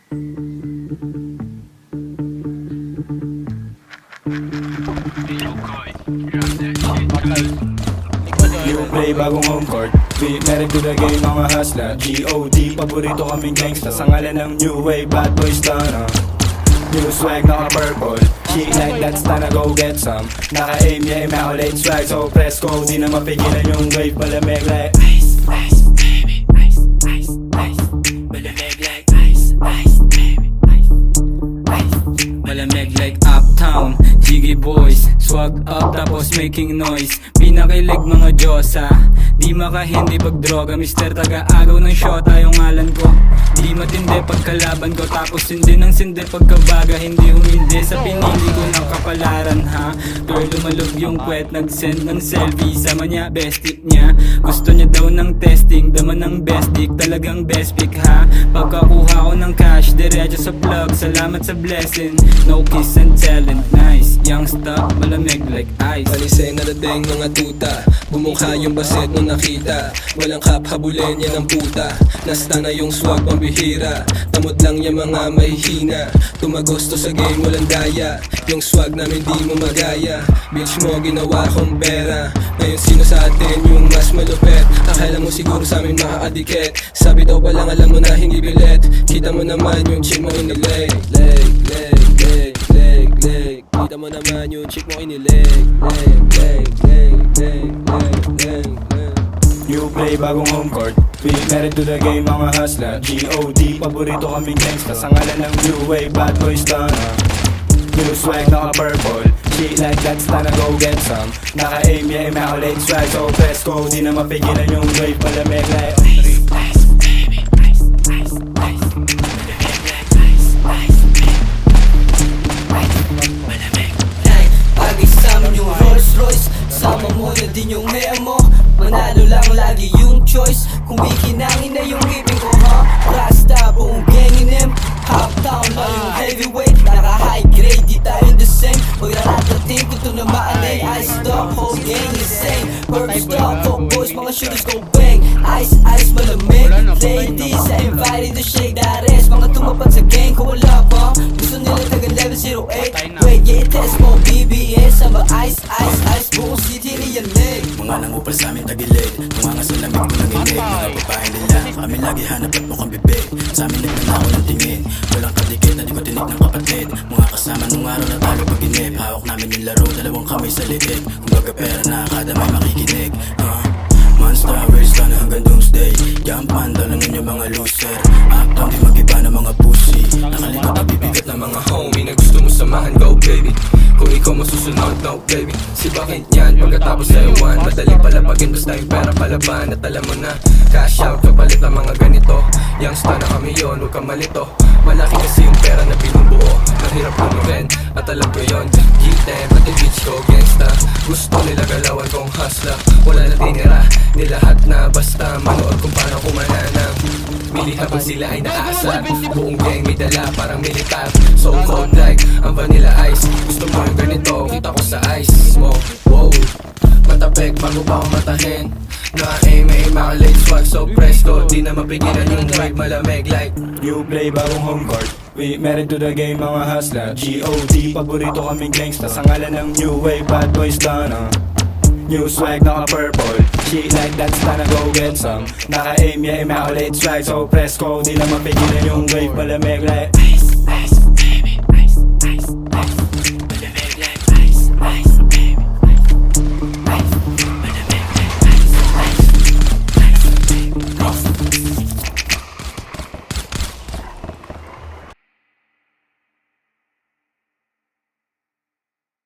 New play, bagong home court. We married to the game, mga hustler. G.O.D. Paborito kaming gangsta sa ngalan ng new wave, bad boys tana. New swag, naka-purple. She like that, stana, go get some. Naka-aim, yeah, immaculate swag. So press go, di na mapigilan yung wave. Malamig like ice, ice, baby. Ice, ice, ice. Malamig like ice, ice, baby. Ice, ice. Malamig like Uptown, Jiggy Boys. Swag up tapos making noise. Pinakilig mga Diyosa, di makahindi pag droga. Mister taga-agaw ng shota yung ngalan ko. Di matindi pagkalaban ko, tapos hindi ng sindi pagkabaga. Hindi humindi sa pinili ko ng kapalaran, ha. Girl, lumalog yung kwet, nag-send ng selfie. Sama niya, best tip niya. Gusto niya daw ng testing, dama ng best dick. Talagang best pick, ha. Pagkakuha ko ng cash, diretso sa plug. Salamat sa blessing, no kiss and telling. Nice, youngster, malamig like ice. Alisay na dating mga tuta, bumukha yung baset nung nakita. Walang kap, habulin yan ang puta. Nasta na yung swag pambihira, tamod lang yung mga mahihina. Tumagosto sa game, walang daya. Yung swag namin di mo magaya. Bitch mo, ginawa kong pera. Ngayon sino sa atin yung mas malupet? Akala mo siguro sa amin makaadikit. Sabi daw ba lang alam mo na hindi bilet. Kita mo naman yung chick mo inileg. Leg, leg, leg, leg, leg. Kita mo naman yung chick mo inileg. Leg, leg, leg, leg, leg, leg, leg. New play, bagong home court. We married to the game, mga hustler. G.O.D. Paborito kaming gangsta sa ngalan ng new wave, bad boys tana. New swag, naka-purple. She like that, stana, go get some. Naka-aim, yeah, immaculate swag. So press go, di na mapigilan yung wave. Malamig like ice, ice, baby. Ice, ice, ice. Malamig like ice, ice, baby. Ice, malamig. Pag isama yung Rolls Royce, sama mo na din yung hair mo. Manalo lang lagi yung choice. Kumikinangin na yung ngipin ko, ha? Rasta, buong gangin him. Uptown lang yung heavyweight. Naka-high grade, di tayo the same. Pag nararating ko ito na maanin, I stop, whole gang insane. Purple stop, fuck boys, mga shooters go bang. Ice, ice, malamig. Ladies, I invited to shake that ass. Mga tumapat sa gang, kung wala pa gusto nila taga level 08. Wait, yeah, test mo, BBS. Sama ice, ice, ice, buong city niyan leg. Mga nangupal sa amin tagilid, tumanga sa lamig ko nanginig. Mga babae nila, kami lagi hanap at mukhang bibig. Sa amin nagnanako ng tingin, walang kadikit na di ko tinig ng kapatid. Mga kasama nung araw na talo pag-inip, hawak namin yung laro, dalawang kamay sa liig. Kung baga pera na kada may makikinig. Monster, race ka na hanggang doomsday. Jampan, dalang ninyo mga loser. Uptown, di mag-iba na mga pussy. Nakalikot ang bibigat na mga homie na gusto mo samahan, go baby. Kung ikaw masusunod, no baby. Si bakit yan, pagkatapos sa iwan. Madali palapagin, basta yung pera palaban. At alam mo na, cash out, kapalit ang mga ganito. Youngsta na kami yun, huwag kang malito. Malaki kasi yung pera na binubuo. Mahirap lumipin, at alam ko yun. G-10, pati bitch ko, gangsta. Gusto nila galawan kong hustler. Wala na tinira, nilahat na. Basta manood kung paano kumananang. Mili habang sila ay nakaasar. Buong gang may dala, parang militar. So cold like ang vanilla ice. Gusto mo yung ganito, kita ko sa ice mo. Wow, matapek bago pa akong matahin. Naka-aim, may immaculate swag. So presto, di na mapigilan yung wave. Malamig like new play, bagong home court. We married to the game, mga hustler. G.O.D. Paborito kaming gangsta sa ngalan ng new wave, bad boys tana. New swag, naka-purple. She like that, stana, go get some. Naka-aim, yeah, immaculate swag. So press go, di na mapigilan yung wave. Malamig like